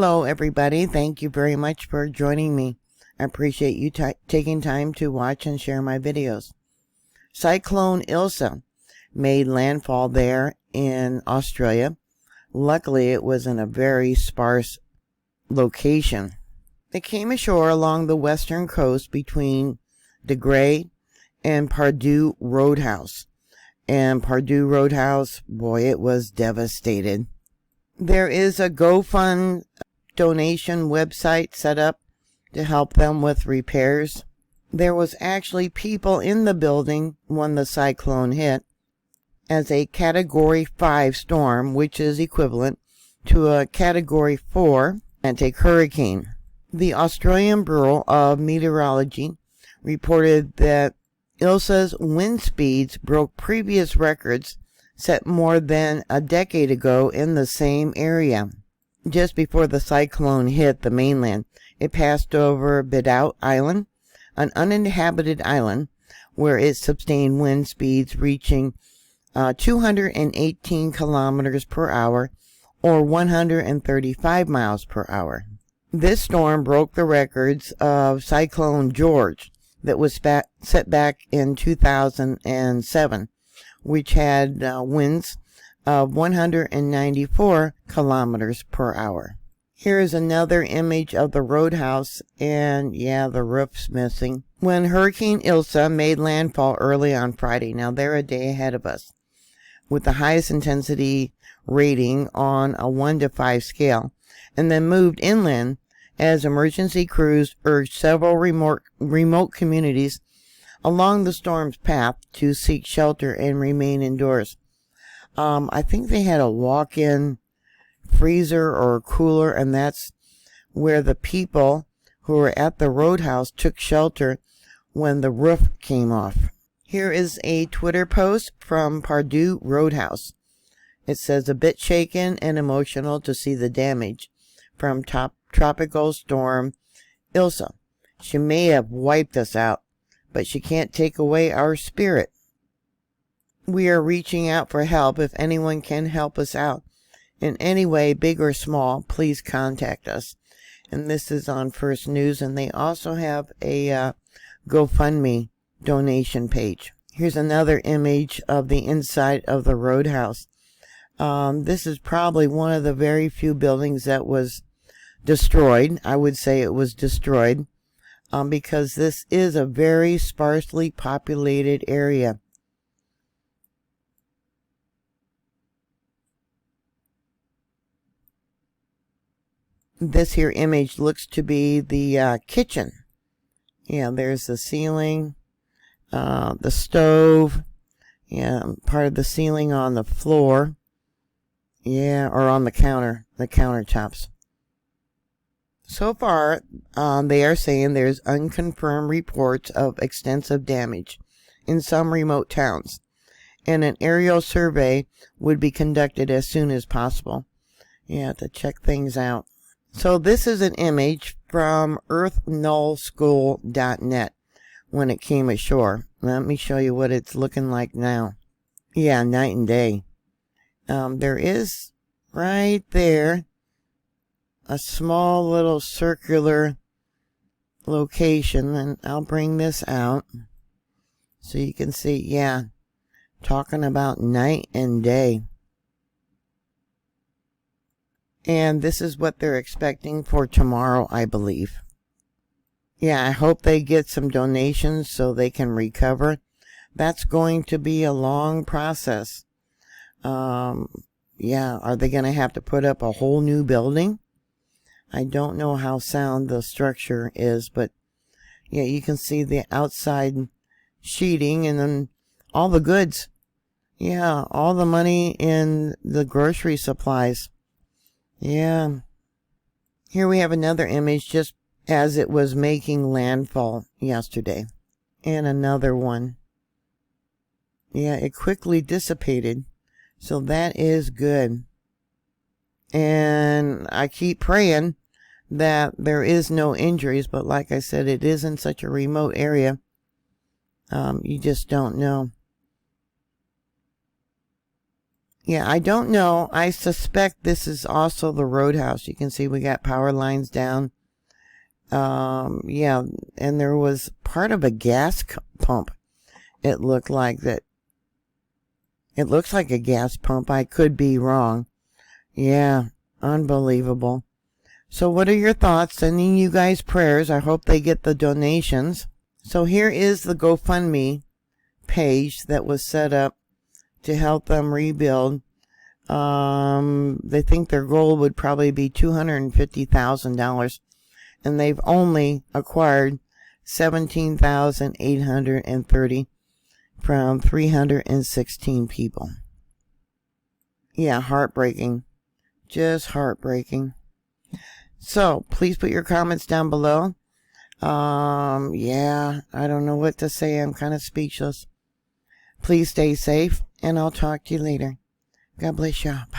Hello everybody, thank you very much for joining me. I appreciate you taking time to watch and share my videos. Cyclone Ilsa made landfall there in Australia. Luckily it was in a very sparse location. It came ashore along the western coast between Greeley and Pardoo Roadhouse. And Pardoo Roadhouse, boy, it was devastated. There is a GoFund donation website set up to help them with repairs. There was actually people in the building when the cyclone hit as a Category 5 storm, which is equivalent to a Category 4 Atlantic hurricane. The Australian Bureau of Meteorology reported that Ilsa's wind speeds broke previous records set more than a decade ago in the same area. Just before the cyclone hit the mainland, it passed over Pardoo Island, an uninhabited island, where it sustained wind speeds reaching 218 kilometers per hour or 135 miles per hour. This storm broke the records of Cyclone George that was set back in 2007, which had winds of 194 kilometers per hour. Here is another image of the roadhouse, and yeah, the roof's missing. When Hurricane Ilsa made landfall early on Friday, now they're a day ahead of us, with the highest intensity rating on a 1 to 5 scale, and then moved inland as emergency crews urged several remote communities along the storm's path to seek shelter and remain indoors. I think they had a walk-in freezer or cooler, and that's where the people who were at the roadhouse took shelter when the roof came off. Here is a Twitter post from Pardoo Roadhouse. It says, a bit shaken and emotional to see the damage from tropical storm Ilsa. She may have wiped us out, but she can't take away our spirit. We are reaching out for help. If anyone can help us out in any way, big or small, please contact us. And this is on First News, and they also have a GoFundMe donation page. Here's another image of the inside of the roadhouse. This is probably one of the very few buildings that was destroyed. I would say it was destroyed because this is a very sparsely populated area. This here image looks to be the kitchen. Yeah, there's the ceiling, the stove, yeah, part of the ceiling on the floor, yeah, or on the countertops. So far, they are saying there's unconfirmed reports of extensive damage in some remote towns, and an aerial survey would be conducted as soon as possible, yeah, to check things out. So this is an image from earthnullschool.net when it came ashore. Let me show you what it's looking like now. Yeah, night and day. There is right there a small little circular location, and I'll bring this out so you can see, yeah, talking about night and day. And this is what they're expecting for tomorrow, I believe. Yeah, I hope they get some donations so they can recover. That's going to be a long process. Yeah, are they going to have to put up a whole new building? I don't know how sound the structure is, but yeah, you can see the outside sheeting and then all the goods. Yeah, all the money in the grocery supplies. Yeah. Here we have another image just as it was making landfall yesterday. And another one. Yeah, it quickly dissipated. So that is good. And I keep praying that there is no injuries, but like I said, it is in such a remote area. You just don't know. Yeah, I don't know. I suspect this is also the Roadhouse. You can see we got power lines down. Yeah, and there was part of a gas pump. It looked like that. It looks like a gas pump. I could be wrong. Yeah, unbelievable. So what are your thoughts? Sending you guys prayers. I hope they get the donations. So here is the GoFundMe page that was set up to help them rebuild. They think their goal would probably be $250,000, and they've only acquired $17,830 from 316 people. Yeah, heartbreaking. Just heartbreaking. So please put your comments down below. Yeah, I don't know what to say. I'm kind of speechless. Please stay safe, and I'll talk to you later. God bless you. Bye.